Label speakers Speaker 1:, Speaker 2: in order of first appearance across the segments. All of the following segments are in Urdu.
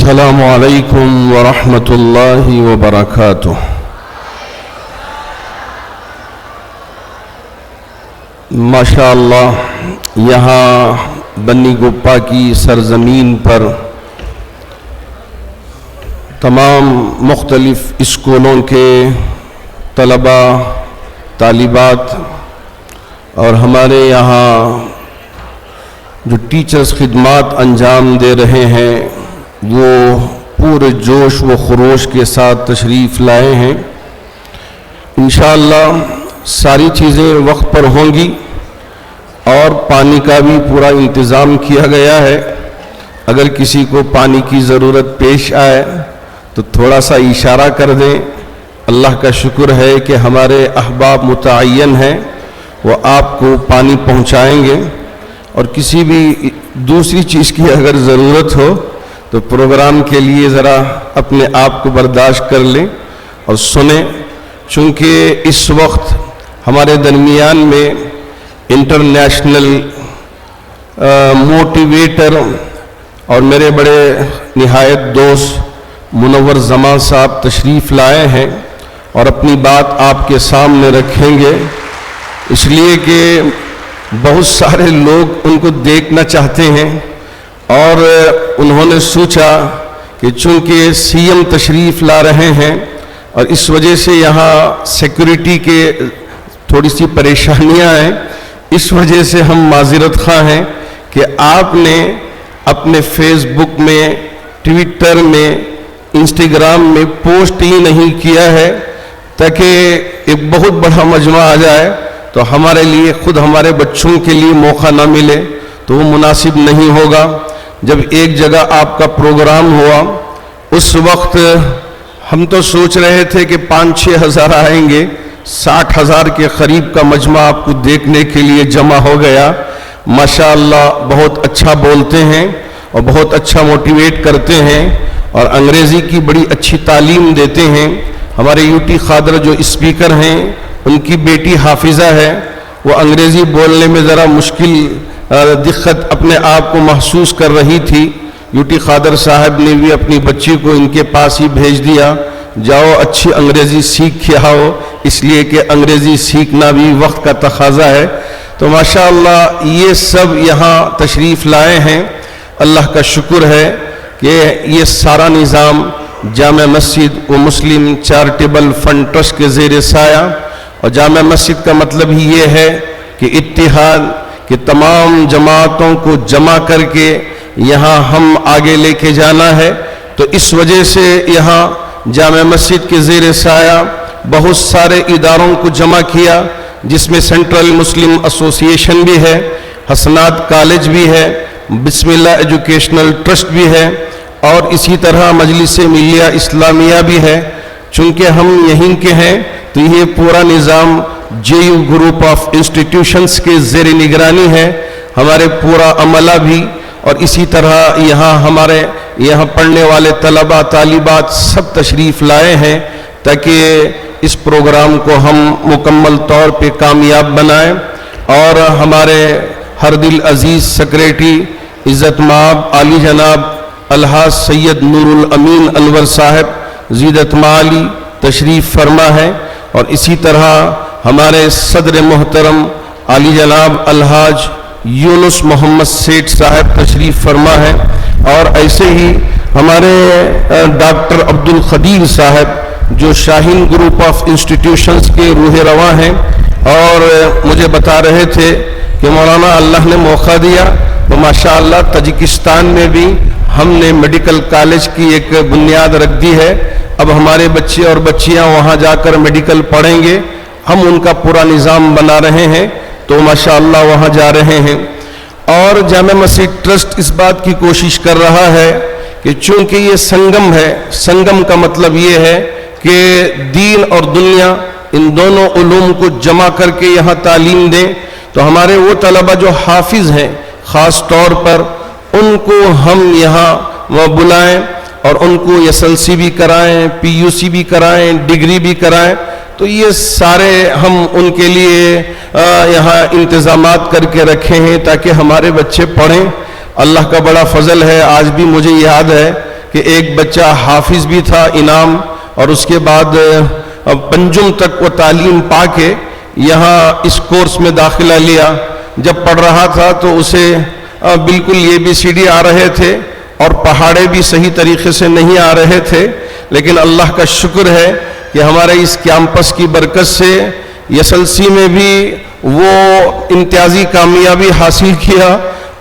Speaker 1: السلام علیکم ورحمۃ اللہ وبرکاتہ۔ ماشاء اللہ، یہاں بنی گپا کی سرزمین پر تمام مختلف اسکولوں کے طلباء، طالبات اور ہمارے یہاں جو ٹیچرز خدمات انجام دے رہے ہیں وہ پورے جوش و خروش کے ساتھ تشریف لائے ہیں۔ انشاءاللہ ساری چیزیں وقت پر ہوں گی اور پانی کا بھی پورا انتظام کیا گیا ہے۔ اگر کسی کو پانی کی ضرورت پیش آئے تو تھوڑا سا اشارہ کر دیں۔ اللہ کا شکر ہے کہ ہمارے احباب متعین ہیں، وہ آپ کو پانی پہنچائیں گے، اور کسی بھی دوسری چیز کی اگر ضرورت ہو تو پروگرام کے لیے ذرا اپنے آپ کو برداشت کر لیں اور سنیں، چونکہ اس وقت ہمارے درمیان میں انٹرنیشنل موٹیویٹر اور میرے بڑے نہایت دوست منور زمان صاحب تشریف لائے ہیں اور اپنی بات آپ کے سامنے رکھیں گے، اس لیے کہ بہت سارے لوگ ان کو دیکھنا چاہتے ہیں، اور انہوں نے سوچا کہ چونکہ سی ایم تشریف لا رہے ہیں اور اس وجہ سے یہاں سیکورٹی کے تھوڑی سی پریشانیاں ہیں، اس وجہ سے ہم معذرت خواہ ہیں کہ آپ نے اپنے فیس بک میں، ٹویٹر میں، انسٹاگرام میں پوسٹ ہی نہیں کیا ہے تاکہ ایک بہت بڑا مجمع آ جائے تو ہمارے لیے، خود ہمارے بچوں کے لیے موقع نہ ملے تو وہ مناسب نہیں ہوگا۔ جب ایک جگہ آپ کا پروگرام ہوا اس وقت ہم تو سوچ رہے تھے کہ 5-6 ہزار آئیں گے، 60 ہزار کے قریب کا مجمع آپ کو دیکھنے کے لیے جمع ہو گیا۔ ماشاءاللہ بہت اچھا بولتے ہیں اور بہت اچھا موٹیویٹ کرتے ہیں اور انگریزی کی بڑی اچھی تعلیم دیتے ہیں۔ ہمارے یوٹی خادر جو اسپیکر ہیں، ان کی بیٹی حافظہ ہے، وہ انگریزی بولنے میں ذرا مشکل دقت اپنے آپ کو محسوس کر رہی تھی۔ یوٹی خادر صاحب نے بھی اپنی بچی کو ان کے پاس ہی بھیج دیا، جاؤ اچھی انگریزی سیکھ کے آؤ، اس لیے کہ انگریزی سیکھنا بھی وقت کا تقاضا ہے۔ تو ماشاءاللہ یہ سب یہاں تشریف لائے ہیں۔ اللہ کا شکر ہے کہ یہ سارا نظام جامع مسجد و مسلم چیریٹیبل فنڈ ٹرسٹ کے زیر سایہ، اور جامع مسجد کا مطلب ہی یہ ہے کہ اتحاد، کہ تمام جماعتوں کو جمع کر کے یہاں ہم آگے لے کے جانا ہے۔ تو اس وجہ سے یہاں جامع مسجد کے زیر سایہ بہت سارے اداروں کو جمع کیا، جس میں سینٹرل مسلم ایسوسی ایشن بھی ہے، حسنات کالج بھی ہے، بسم اللہ ایجوکیشنل ٹرسٹ بھی ہے، اور اسی طرح مجلس ملیہ اسلامیہ بھی ہے۔ چونکہ ہم یہیں کے ہیں تو یہ پورا نظام جے یو گروپ آف انسٹیٹیوشنز کے زیر نگرانی ہے، ہمارے پورا عملہ بھی، اور اسی طرح یہاں ہمارے یہاں پڑھنے والے طلباء، طالبات سب تشریف لائے ہیں تاکہ اس پروگرام کو ہم مکمل طور پہ کامیاب بنائیں۔ اور ہمارے ہر دل عزیز سیکریٹری عزت مآب عالی جناب الحاج سید نور الامین انور صاحب زیدت معالی تشریف فرما ہے، اور اسی طرح ہمارے صدر محترم عالی جناب الحاج یونس محمد سیٹھ صاحب تشریف فرما ہے، اور ایسے ہی ہمارے ڈاکٹر عبد القدیر صاحب جو شاہین گروپ آف انسٹیٹیوشنز کے روح رواں ہیں، اور مجھے بتا رہے تھے کہ مولانا اللہ نے موقع دیا تو ماشاءاللہ تاجکستان میں بھی ہم نے میڈیکل کالج کی ایک بنیاد رکھ دی ہے۔ اب ہمارے بچے اور بچیاں وہاں جا کر میڈیکل پڑھیں گے، ہم ان کا پورا نظام بنا رہے ہیں، تو ماشاءاللہ وہاں جا رہے ہیں۔ اور جامع مسجد ٹرسٹ اس بات کی کوشش کر رہا ہے کہ چونکہ یہ سنگم ہے، سنگم کا مطلب یہ ہے کہ دین اور دنیا ان دونوں علوم کو جمع کر کے یہاں تعلیم دیں، تو ہمارے وہ طلبہ جو حافظ ہیں خاص طور پر ان کو ہم یہاں بلائیں اور ان کو SLC بھی کرائیں، PUC بھی کرائیں، ڈگری بھی کرائیں، تو یہ سارے ہم ان کے لیے یہاں انتظامات کر کے رکھے ہیں تاکہ ہمارے بچے پڑھیں۔ اللہ کا بڑا فضل ہے، آج بھی مجھے یاد ہے کہ ایک بچہ حافظ بھی تھا انعام، اور اس کے بعد پنجم تک وہ تعلیم پا کے یہاں اس کورس میں داخلہ لیا۔ جب پڑھ رہا تھا تو اسے بالکل ABCD آ رہے تھے اور پہاڑے بھی صحیح طریقے سے نہیں آ رہے تھے، لیکن اللہ کا شکر ہے کہ ہمارے اس کیمپس کی برکت سے SLC میں بھی وہ امتیازی کامیابی حاصل کیا،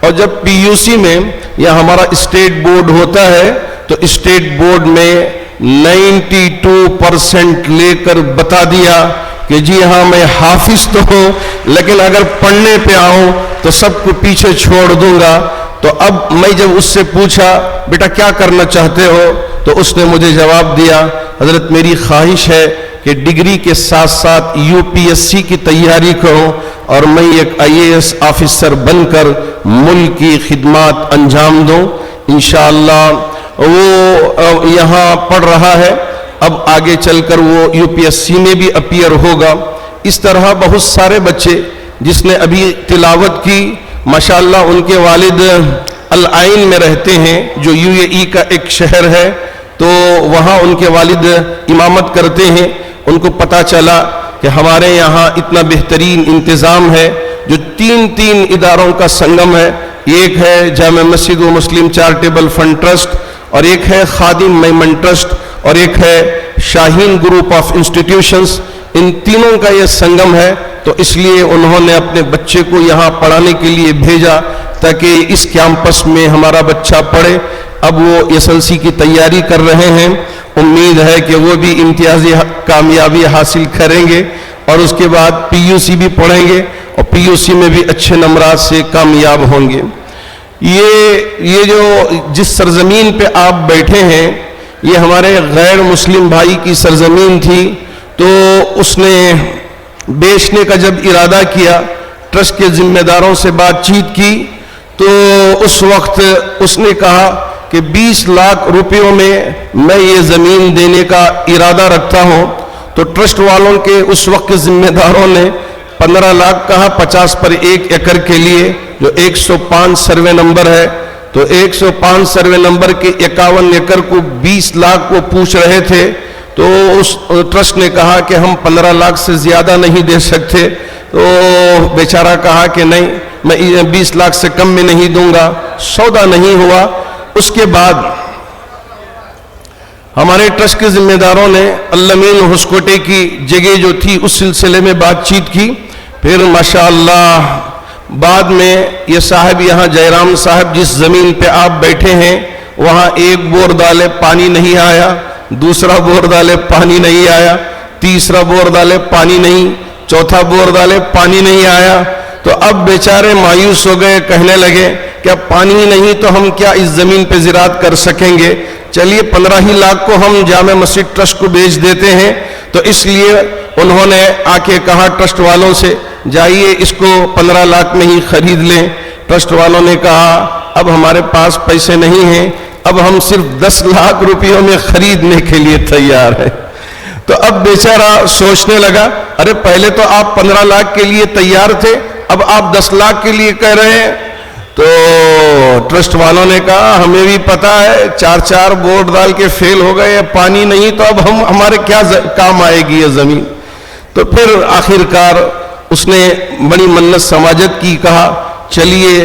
Speaker 1: اور جب PUC میں یا ہمارا اسٹیٹ بورڈ ہوتا ہے تو اسٹیٹ بورڈ میں 92% لے کر بتا دیا کہ جی ہاں میں حافظ تو ہوں، لیکن اگر پڑھنے پہ آؤں تو سب کو پیچھے چھوڑ دوں گا۔ تو اب میں جب اس سے پوچھا بیٹا کیا کرنا چاہتے ہو، تو اس نے مجھے جواب دیا حضرت میری خواہش ہے کہ ڈگری کے ساتھ ساتھ UPSC کی تیاری کروں اور میں ایک IAS آفیسر بن کر ملک کی خدمات انجام دوں۔ انشاءاللہ وہ یہاں پڑھ رہا ہے، اب آگے چل کر وہ UPSC میں بھی اپیئر ہوگا۔ اس طرح بہت سارے بچے جس نے ابھی تلاوت کی، ماشاءاللہ ان کے والد العین میں رہتے ہیں جو UAE کا ایک شہر ہے، تو وہاں ان کے والد امامت کرتے ہیں۔ ان کو پتہ چلا کہ ہمارے یہاں اتنا بہترین انتظام ہے، جو تین اداروں کا سنگم ہے، ایک ہے جامع مسجد و مسلم چیریٹیبل فنڈ ٹرسٹ، اور ایک ہے خادم میمن ٹرسٹ، اور ایک ہے شاہین گروپ آف انسٹیٹیوشنز۔ ان تینوں کا یہ سنگم ہے، تو اس لیے انہوں نے اپنے بچے کو یہاں پڑھانے کے لیے بھیجا تاکہ اس کیمپس میں ہمارا بچہ پڑھے۔ اب وہ SLC کی تیاری کر رہے ہیں، امید ہے کہ وہ بھی امتیازی کامیابی حاصل کریں گے، اور اس کے بعد PUC بھی پڑھیں گے اور PUC میں بھی اچھے نمبرات سے کامیاب ہوں گے۔ یہ جو جس سرزمین پہ آپ بیٹھے ہیں یہ ہمارے غیر مسلم بھائی کی سرزمین تھی، تو اس نے بیچنے کا جب ارادہ کیا، ٹرسٹ کے ذمہ داروں سے بات چیت کی، تو اس وقت اس نے کہا کہ 20 لاکھ روپیوں میں میں یہ زمین دینے کا ارادہ رکھتا ہوں۔ تو ٹرسٹ والوں کے اس وقت کے ذمہ داروں نے 15 لاکھ کہا 50 پر 1 ایکڑ کے لیے، جو 105 سروے نمبر ہے۔ تو 105 سروے نمبر کے 51 ایکڑ کو 20 لاکھ کو پوچھ رہے تھے، تو اس ٹرسٹ نے کہا کہ ہم 15 لاکھ سے زیادہ نہیں دے سکتے۔ تو بیچارہ کہا کہ نہیں، میں 20 لاکھ سے کم میں نہیں دوں گا، سودا نہیں ہوا۔ اس کے بعد ہمارے ٹرسٹ کے ذمہ داروں نے الامین ہسکوٹے کی جگہ جو تھی اس سلسلے میں بات چیت کی، پھر ماشاءاللہ بعد میں یہ صاحب یہاں جائرام صاحب جس زمین پہ آپ بیٹھے ہیں وہاں ایک بور ڈالے پانی نہیں آیا، دوسرا بور ڈالے پانی نہیں آیا، تیسرا بور ڈالے پانی نہیں، چوتھا بور ڈالے پانی نہیں آیا۔ تو اب بیچارے مایوس ہو گئے، کہنے لگے کہ اب پانی ہی نہیں تو ہم کیا اس زمین پہ زراعت کر سکیں گے، چلیے 15 ہی لاکھ کو ہم جامع مسجد ٹرسٹ کو بیچ دیتے ہیں۔ تو اس لیے انہوں نے آ کے کہا ٹرسٹ والوں سے جائیے اس کو 15 لاکھ میں ہی خرید لیں۔ ٹرسٹ والوں نے کہا اب ہمارے پاس پیسے نہیں ہیں، اب ہم صرف 10 لاکھ روپیوں میں خریدنے کے لیے تیار ہیں۔ تو اب بیچارہ سوچنے لگا ارے پہلے تو آپ 15 لاکھ کے لیے تیار تھے، اب آپ 10 لاکھ کے لیے کہہ رہے ہیں۔ تو ٹرسٹ والوں نے کہا ہمیں بھی پتا ہے 4 بورڈ ڈال کے فیل ہو گئے، پانی نہیں تو اب ہمارے کیا کام آئے گی یہ زمین۔ تو پھر آخرکار اس نے بڑی منت سماجت کی، کہا چلیے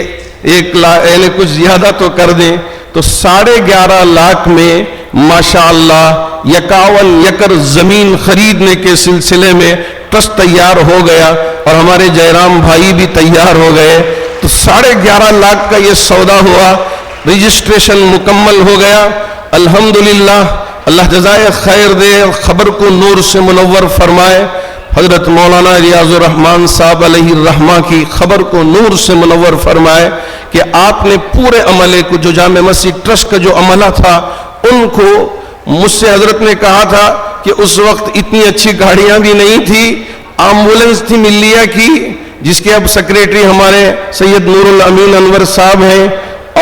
Speaker 1: 1 لاکھ یعنی کچھ زیادہ تو کر دیں۔ تو 11.5 لاکھ میں ماشاءاللہ 51 ایکڑ زمین خریدنے کے سلسلے میں ٹرسٹ تیار ہو گیا اور ہمارے جائرام بھائی بھی تیار ہو گئے۔ تو 11.5 لاکھ کا یہ سودا ہوا، رجسٹریشن مکمل ہو گیا۔ الحمدللہ اللہ جزائے خیر دے، خبر کو نور سے منور فرمائے۔ حضرت مولانا ریاض الرحمن صاحب علیہ الرحمہ کی خبر کو نور سے منور فرمائے کہ آپ نے پورے عملے کو، جو جامع مسجد ٹرسٹ کا جو عملہ تھا ان کو، مجھ سے حضرت نے کہا تھا کہ اس وقت اتنی اچھی گاڑیاں بھی نہیں تھی، ایمبولنس تھی ملیہ کی جس کے اب سیکریٹری ہمارے سید نور الامین انور صاحب ہیں،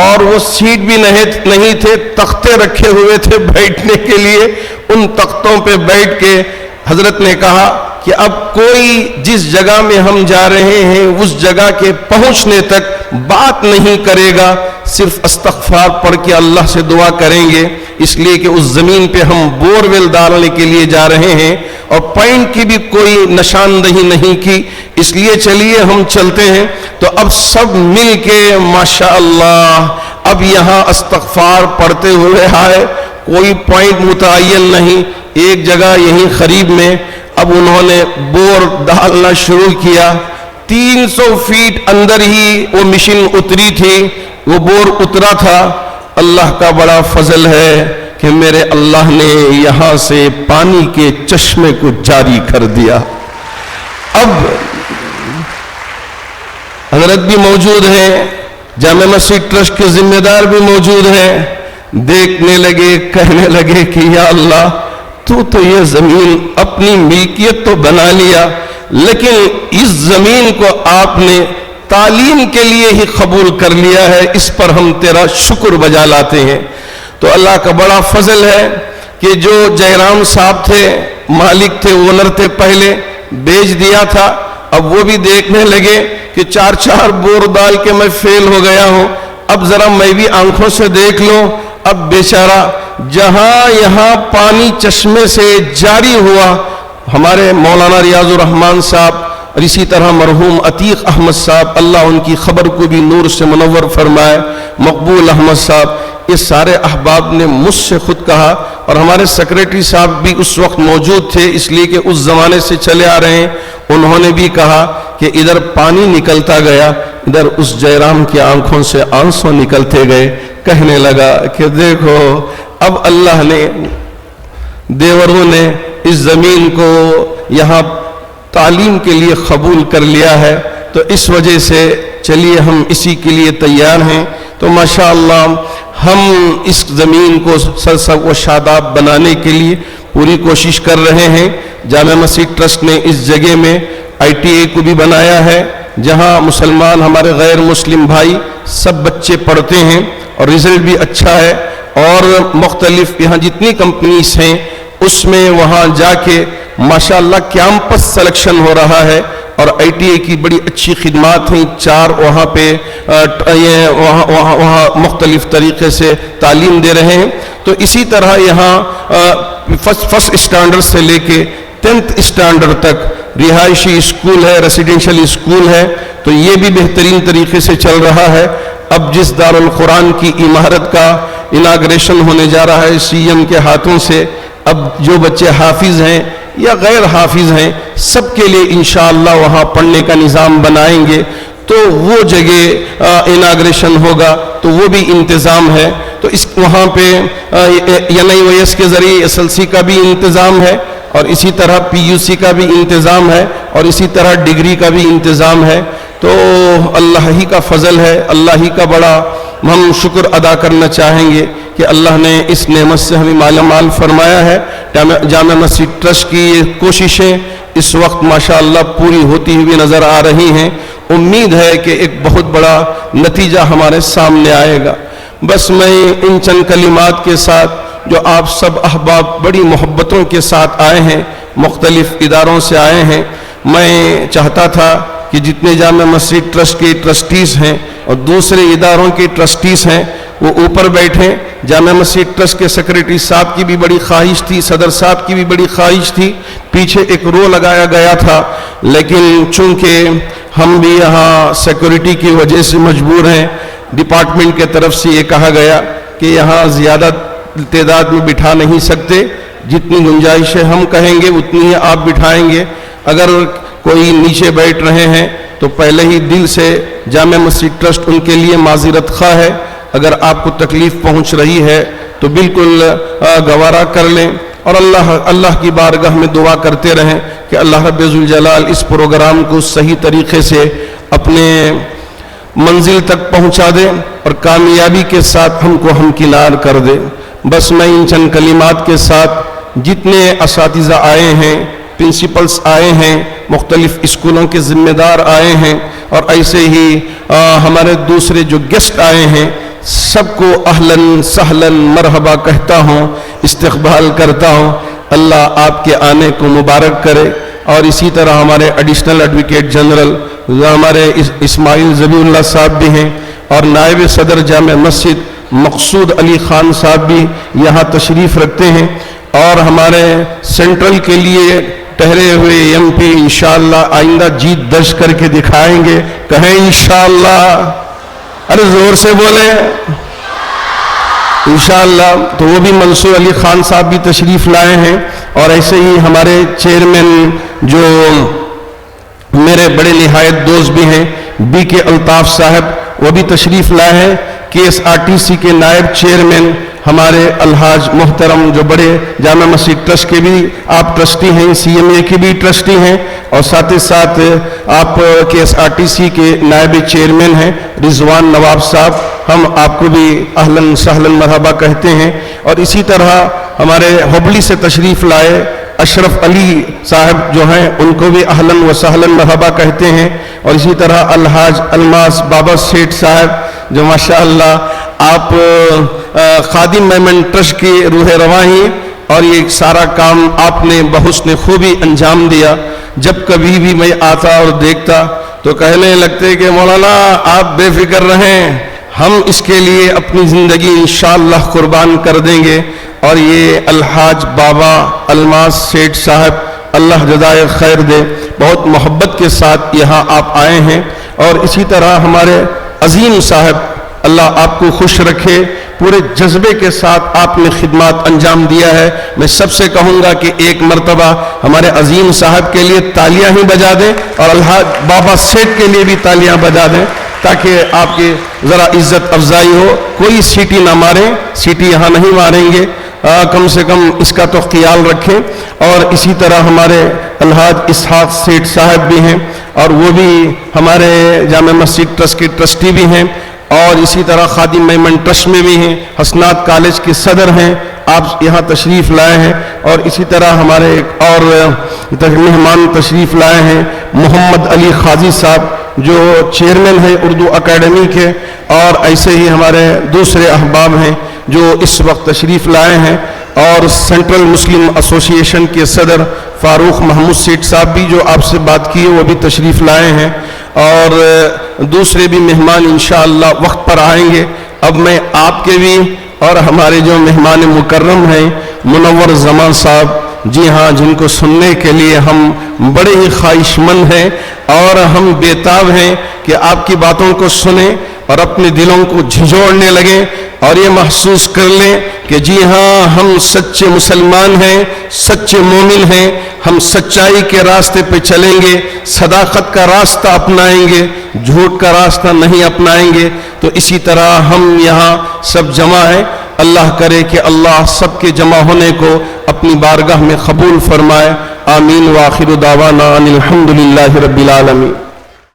Speaker 1: اور وہ سیٹ بھی نہیں تھے، تختے رکھے ہوئے تھے بیٹھنے کے لیے، ان تختوں پہ بیٹھ کے حضرت نے کہا کہ اب کوئی جس جگہ میں ہم جا رہے ہیں اس جگہ کے پہنچنے تک بات نہیں کرے گا، صرف استغفار پڑھ کے اللہ سے دعا کریں گے، اس لیے کہ اس زمین پہ ہم بور ویل ڈالنے کے لیے جا رہے ہیں اور پوائنٹ کی بھی کوئی نشاندہی نہیں کی، اس لیے چلیے ہم چلتے ہیں۔ تو اب سب مل کے ماشاءاللہ اب یہاں استغفار پڑھتے ہوئے آئے، کوئی پوائنٹ متعین نہیں، ایک جگہ یہیں قریب میں اب انہوں نے بور ڈالنا شروع کیا۔ 300 فیٹ اندر ہی وہ مشین اتری تھی، وہ بور اترا تھا۔ اللہ کا بڑا فضل ہے کہ میرے اللہ نے یہاں سے پانی کے چشمے کو جاری کر دیا۔ اب حضرت بھی موجود ہیں، جامع مسجد ٹرسٹ کے ذمہ دار بھی موجود ہیں، دیکھنے لگے، کہنے لگے کہ یا اللہ تو یہ زمین اپنی ملکیت تو بنا لیا، لیکن اس زمین کو آپ نے تعلیم کے لیے ہی قبول کر لیا ہے، اس پر ہم تیرا شکر بجا لاتے ہیں۔ تو اللہ کا بڑا فضل ہے کہ جو جیرام صاحب تھے، مالک تھے، اونر تھے، پہلے بیچ دیا تھا، اب وہ بھی دیکھنے لگے کہ 4 بور ڈال کے میں فیل ہو گیا ہوں، اب ذرا میں بھی آنکھوں سے دیکھ لوں۔ اب بیچارہ جہاں یہاں پانی چشمے سے جاری ہوا، ہمارے مولانا ریاض الرحمان صاحب اور اسی طرح مرحوم عتیق احمد صاحب، اللہ ان کی خبر کو بھی نور سے منور فرمائے، مقبول احمد صاحب، یہ سارے احباب نے مجھ سے خود کہا، اور ہمارے سیکریٹری صاحب بھی اس وقت موجود تھے، اس لیے کہ اس زمانے سے چلے آ رہے ہیں، انہوں نے بھی کہا کہ ادھر پانی نکلتا گیا، ادھر اس جیرام کی آنکھوں سے آنسو نکلتے گئے، کہنے لگا کہ دیکھو اب اللہ نے، دیوروں نے اس زمین کو یہاں تعلیم کے لیے قبول کر لیا ہے، تو اس وجہ سے چلیے ہم اسی کے لیے تیار ہیں۔ تو ماشاءاللہ ہم اس زمین کو سرسبز و شاداب بنانے کے لیے پوری کوشش کر رہے ہیں۔ جامع مسجد ٹرسٹ نے اس جگہ میں ITA کو بھی بنایا ہے، جہاں مسلمان ہمارے غیر مسلم بھائی سب بچے پڑھتے ہیں اور رزلٹ بھی اچھا ہے، اور مختلف یہاں جتنی کمپنیز ہیں اس میں وہاں جا کے ماشاءاللہ کیمپس سلیکشن ہو رہا ہے، اور ITA کی بڑی اچھی خدمات ہیں، 4 وہاں پہ وہاں مختلف طریقے سے تعلیم دے رہے ہیں۔ تو اسی طرح یہاں فرسٹ اسٹینڈرڈ سے لے کے 10th اسٹینڈرڈ تک رہائشی اسکول ہے، ریسیڈینشل اسکول ہے، تو یہ بھی بہترین طریقے سے چل رہا ہے۔ اب جس دارالقرآن کی عمارت کا اناگریشن ہونے جا رہا ہے CM کے ہاتھوں سے، اب جو بچے حافظ ہیں یا غیر حافظ ہیں سب کے لیے انشاءاللہ وہاں پڑھنے کا نظام بنائیں گے، تو وہ جگہ اناگریشن ہوگا، تو وہ بھی انتظام ہے۔ تو اس وہاں پہ NIOS کے ذریعے SLC کا بھی انتظام ہے، اور اسی طرح PUC کا بھی انتظام ہے، اور اسی طرح ڈگری کا بھی انتظام ہے۔ تو اللہ ہی کا فضل ہے، اللہ ہی کا بڑا ہم شکر ادا کرنا چاہیں گے کہ اللہ نے اس نعمت سے ہمیں مالا مال فرمایا ہے۔ جامع مسجد ٹرسٹ کی یہ کوششیں اس وقت ماشاءاللہ پوری ہوتی ہوئی نظر آ رہی ہیں، امید ہے کہ ایک بہت بڑا نتیجہ ہمارے سامنے آئے گا۔ بس میں ان چند کلمات کے ساتھ، جو آپ سب احباب بڑی محبتوں کے ساتھ آئے ہیں، مختلف اداروں سے آئے ہیں، میں چاہتا تھا کہ جتنے جامع مسجد ٹرسٹ کے ٹرسٹیز ہیں اور دوسرے اداروں کے ٹرسٹیز ہیں وہ اوپر بیٹھیں۔ جامع مسجد ٹرسٹ کے سیکریٹری صاحب کی بھی بڑی خواہش تھی، صدر صاحب کی بھی بڑی خواہش تھی، پیچھے ایک رو لگایا گیا تھا، لیکن چونکہ ہم بھی یہاں سیکورٹی کی وجہ سے مجبور ہیں، ڈپارٹمنٹ کے طرف سے یہ کہا گیا کہ یہاں زیادہ تعداد میں بٹھا نہیں سکتے، جتنی گنجائش ہے ہم کہیں گے اتنی ہی آپ بٹھائیں گے۔ اگر کوئی نیچے بیٹھ رہے ہیں تو پہلے ہی دل سے جامع مسجد ٹرسٹ ان کے لیے معذرت خواہ ہے، اگر آپ کو تکلیف پہنچ رہی ہے تو بالکل گوارا کر لیں، اور اللہ کی بارگاہ میں دعا کرتے رہیں کہ اللہ رب ذوالجلال اس پروگرام کو صحیح طریقے سے اپنے منزل تک پہنچا دے اور کامیابی کے ساتھ ہم کو ہمکنار کر دے۔ بس میں ان چند کلمات کے ساتھ، جتنے اساتذہ آئے ہیں، پرنسپلز آئے ہیں، مختلف اسکولوں کے ذمہ دار آئے ہیں، اور ایسے ہی ہمارے دوسرے جو گیسٹ آئے ہیں، سب کو اہلاً سہلاً مرحبا کہتا ہوں، استقبال کرتا ہوں۔ اللہ آپ کے آنے کو مبارک کرے. اور اسی طرح ہمارے ایڈیشنل ایڈوکیٹ جنرل ہمارے اسماعیل ذبیح اللہ صاحب بھی ہیں, اور نائب صدر جامع مسجد مقصود علی خان صاحب بھی یہاں تشریف رکھتے ہیں, اور ہمارے سینٹرل کے لیے ٹھہرے ہوئے ایم پی انشاءاللہ آئندہ جیت درج کر کے دکھائیں گے. کہیں انشاءاللہ, ارے زور سے بولیں انشاءاللہ. تو وہ بھی منصور علی خان صاحب بھی تشریف لائے ہیں, اور ایسے ہی ہمارے چیئرمین جو میرے بڑے نہایت دوست بھی ہیں بی کے الطاف صاحب, وہ بھی تشریف لائے ہیں. KSRTC کے نائب چیئرمین ہمارے الحاج محترم جو بڑے جامع مسجد ٹرسٹ کے بھی آپ ٹرسٹی ہیں, CMA کے بھی ٹرسٹی ہیں, اور ساتھ ہی ساتھ آپ KSRTC کے نائب چیئرمین ہیں رضوان نواب صاحب, ہم آپ کو بھی اہلاً سہلاً مرحبا کہتے ہیں. اور اسی طرح ہمارے ہبلی سے تشریف لائے اشرف علی صاحب جو ہیں ان کو بھی اہلاً و سہلاً مرحبا کہتے ہیں. اور اسی طرح الحاج الماس بابا سیٹھ صاحب جو ماشاءاللہ آپ خادم میمن ٹرسٹ کی روح رواں ہیں, اور یہ سارا کام آپ نے بحسن خوبی انجام دیا. جب کبھی بھی میں آتا اور دیکھتا تو کہنے لگتے کہ مولانا آپ بے فکر رہیں, ہم اس کے لیے اپنی زندگی انشاءاللہ قربان کر دیں گے. اور یہ الحاج بابا الماس سیٹھ صاحب اللہ جزائے خیر دے, بہت محبت کے ساتھ یہاں آپ آئے ہیں. اور اسی طرح ہمارے عظیم صاحب اللہ آپ کو خوش رکھے, پورے جذبے کے ساتھ آپ نے خدمات انجام دیا ہے. میں سب سے کہوں گا کہ ایک مرتبہ ہمارے عظیم صاحب کے لیے تالیاں ہی بجا دیں, اور الحاج بابا سیٹھ کے لیے بھی تالیاں بجا دیں, تاکہ آپ کی ذرا عزت افزائی ہو. کوئی سیٹی نہ ماریں, سیٹی یہاں نہیں ماریں گے, کم سے کم اس کا تو خیال رکھیں. اور اسی طرح ہمارے الحاج اسحاق سیٹھ صاحب بھی ہیں, اور وہ بھی ہمارے جامع مسجد ٹرسٹ کے ٹرسٹی بھی ہیں, اور اسی طرح خادم میمن ٹرسٹ میں بھی ہیں, حسنات کالج کے صدر ہیں, آپ یہاں تشریف لائے ہیں. اور اسی طرح ہمارے ایک اور مہمان تشریف لائے ہیں محمد علی قاضی صاحب جو چیئرمین ہیں اردو اکیڈمی کے, اور ایسے ہی ہمارے دوسرے احباب ہیں جو اس وقت تشریف لائے ہیں. اور سینٹرل مسلم ایسوسی ایشن کے صدر فاروق محمود سیٹھ صاحب بھی جو آپ سے بات کی وہ بھی تشریف لائے ہیں, اور دوسرے بھی مہمان انشاءاللہ وقت پر آئیں گے. اب میں آپ کے بھی اور ہمارے جو مہمان مکرم ہیں منور زمان صاحب, جی ہاں, جن کو سننے کے لیے ہم بڑے ہی خواہش مند ہیں, اور ہم بےتاب ہیں کہ آپ کی باتوں کو سنیں اور اپنے دلوں کو جھنجھوڑنے لگیں, اور یہ محسوس کر لیں کہ جی ہاں ہم سچے مسلمان ہیں, سچے مومن ہیں, ہم سچائی کے راستے پہ چلیں گے, صداقت کا راستہ اپنائیں گے, جھوٹ کا راستہ نہیں اپنائیں گے. تو اسی طرح ہم یہاں سب جمع ہیں. اللہ کرے کہ اللہ سب کے جمع ہونے کو اپنی بارگاہ میں قبول فرمائے. آمین. وآخر دعوانا ان الحمدللہ رب العالمین.